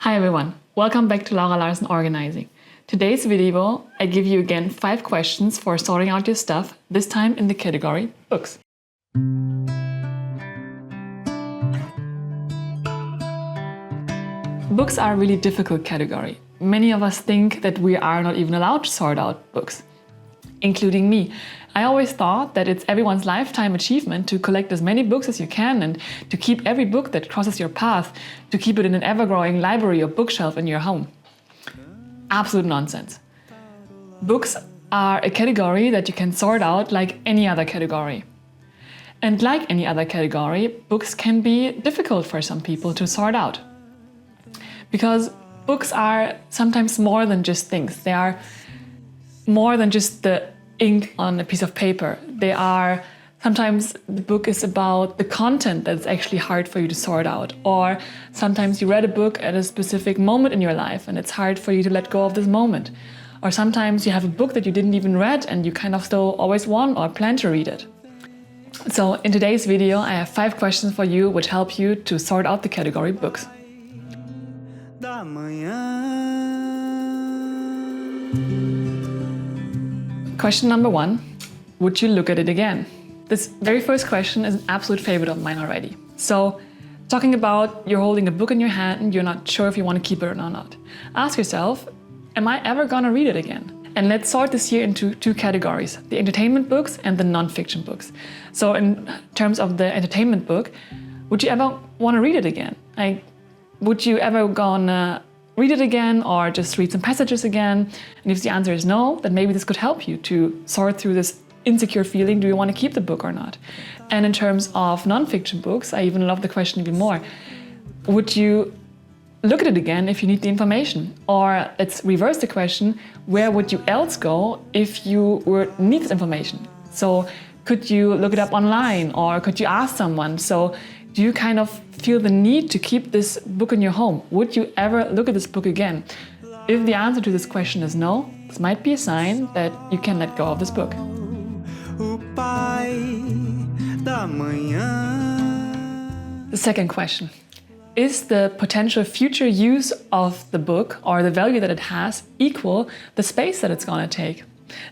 Hi everyone, welcome back to Larson Organizing. Today's video, I give you again 5 questions for sorting out your stuff, this time in the category books. Books are a really difficult category. Many of us think that we are not even allowed to sort out books, including me. I always thought that it's everyone's lifetime achievement to collect as many books as you can and to keep every book that crosses your path, to keep it in an ever-growing library or bookshelf in your home. Absolute nonsense. Books are a category that you can sort out like any other category. And like any other category, books can be difficult for some people to sort out. Because books are sometimes more than just things. They are more than just the ink on a piece of paper. Sometimes the book is about the content that's actually hard for you to sort out. Or sometimes you read a book at a specific moment in your life and it's hard for you to let go of this moment. Or sometimes you have a book that you didn't even read and you kind of still always want or plan to read it. So in today's video, I have 5 questions for you which help you to sort out the category books. Question number 1, would you look at it again? This very first question is an absolute favorite of mine already. So, talking about you're holding a book in your hand and you're not sure if you want to keep it or not. Ask yourself, am I ever gonna read it again? And let's sort this here into 2 categories, the entertainment books and the non-fiction books. So in terms of the entertainment book, would you ever want to read it again? Would you ever gonna read it again or just read some passages again? And if the answer is no, then maybe this could help you to sort through this insecure feeling, do you want to keep the book or not? And in terms of non-fiction books, I even love the question even more. Would you look at it again if you need the information? Or let's reverse the question, where would you else go if you need this information? So could you look it up online or could you ask someone? So do you kind of feel the need to keep this book in your home? Would you ever look at this book again? If the answer to this question is no, this might be a sign that you can let go of this book. The second question. Is the potential future use of the book or the value that it has equal the space that it's going to take?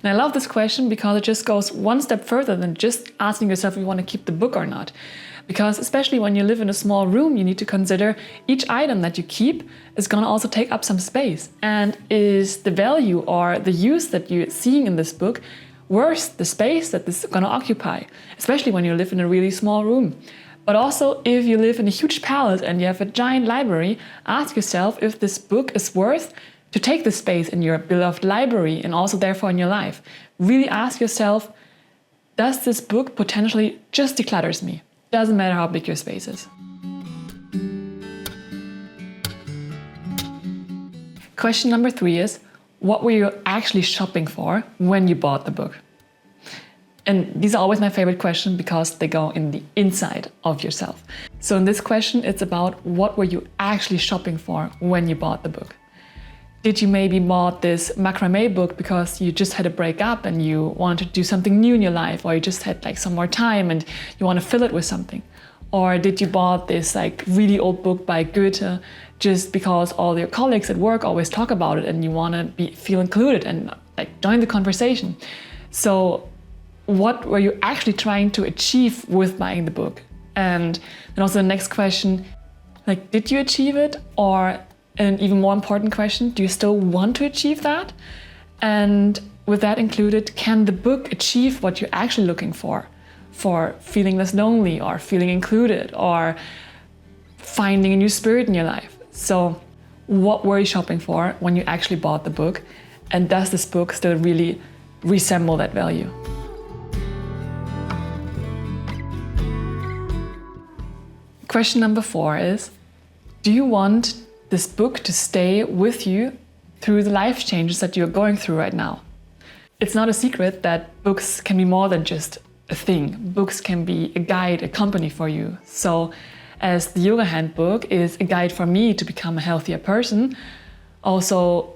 And I love this question because it just goes one step further than just asking yourself if you want to keep the book or not. Because especially when you live in a small room, you need to consider each item that you keep is going to also take up some space. And is the value or the use that you're seeing in this book worth the space that this is going to occupy? Especially when you live in a really small room. But also, if you live in a huge palace and you have a giant library, ask yourself if this book is worth to take the space in your beloved library and also therefore in your life. Really ask yourself, does this book potentially just declutters me? Doesn't matter how big your space is. Question number 3 is, what were you actually shopping for when you bought the book? And these are always my favorite questions because they go in the inside of yourself. So in this question, it's about what were you actually shopping for when you bought the book? Did you maybe bought this macrame book because you just had a breakup and you wanted to do something new in your life, or you just had some more time and you want to fill it with something? Or did you bought this really old book by Goethe just because all your colleagues at work always talk about it and you want to feel included and join the conversation? So what were you actually trying to achieve with buying the book? And then also the next question, did you achieve it? Or an even more important question, do you still want to achieve that? And with that included, can the book achieve what you're actually looking for feeling less lonely or feeling included or finding a new spirit in your life? So what were you shopping for when you actually bought the book? And does this book still really resemble that value? Question number 4 is, do you want this book to stay with you through the life changes that you're going through right now? It's not a secret that books can be more than just a thing. Books can be a guide, a company for you. So as the yoga handbook is a guide for me to become a healthier person, also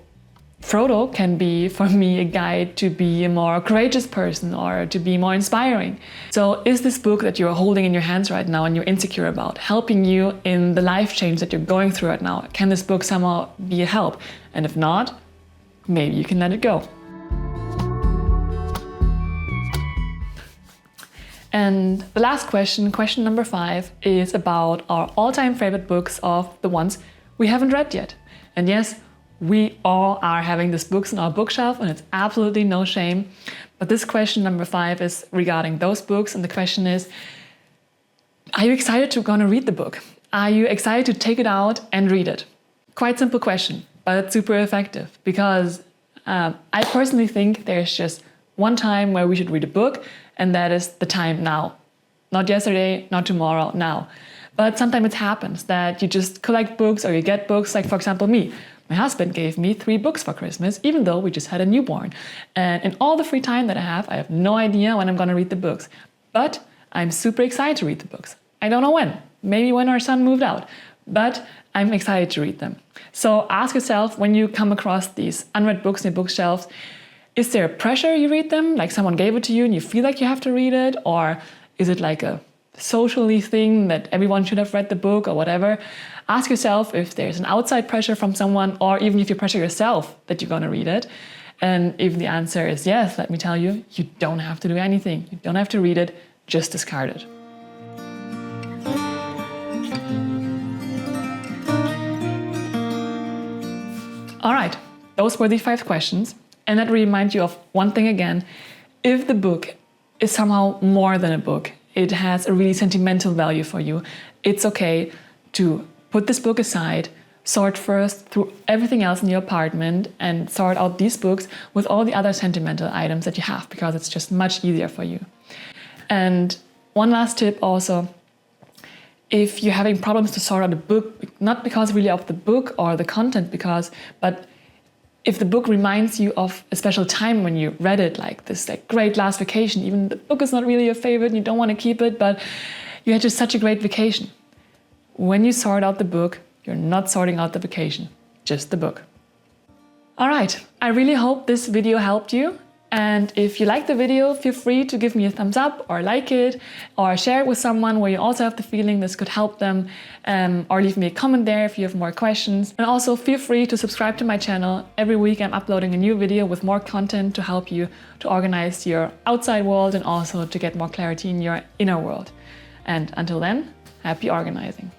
Frodo can be, for me, a guide to be a more courageous person or to be more inspiring. So is this book that you're holding in your hands right now and you're insecure about helping you in the life change that you're going through right now? Can this book somehow be a help? And if not, maybe you can let it go. And the last question, question number 5, is about our all-time favorite books of the ones we haven't read yet. And yes, we all are having these books on our bookshelf, and it's absolutely no shame. But this question number 5 is regarding those books, and the question is, are you excited to gonna read the book? Are you excited to take it out and read it? Quite simple question, but it's super effective, because I personally think there's just one time where we should read a book, and that is the time now. Not yesterday, not tomorrow, now. But sometimes it happens that you just collect books or you get books, like for example me. My husband gave me 3 books for Christmas, even though we just had a newborn. And in all the free time that I have no idea when I'm gonna read the books. But I'm super excited to read the books. I don't know when. Maybe when our son moved out. But I'm excited to read them. So ask yourself, when you come across these unread books in your bookshelves, is there a pressure you read them? Like someone gave it to you and you feel like you have to read it? Or is it like a socially thing that everyone should have read the book or whatever? Ask yourself if there's an outside pressure from someone, or even if you pressure yourself that you're gonna read it. And if the answer is yes, let me tell you, you don't have to do anything. You don't have to read it, just discard it. All right, those were the 5 questions. And let me remind you of one thing again. If the book is somehow more than a book, it has a really sentimental value for you, it's okay to put this book aside, sort first through everything else in your apartment, and sort out these books with all the other sentimental items that you have, because it's just much easier for you. And one last tip also, if you're having problems to sort out a book, not because really of the book or the content, but if the book reminds you of a special time when you read it, like this great last vacation, even the book is not really your favorite and you don't want to keep it, but you had just such a great vacation. When you sort out the book, you're not sorting out the vacation, just the book. All right, I really hope this video helped you. And if you like the video, feel free to give me a thumbs up or like it, or share it with someone where you also have the feeling this could help them, or leave me a comment there if you have more questions. And also feel free to subscribe to my channel. Every week I'm uploading a new video with more content to help you to organize your outside world and also to get more clarity in your inner world. And until then, happy organizing.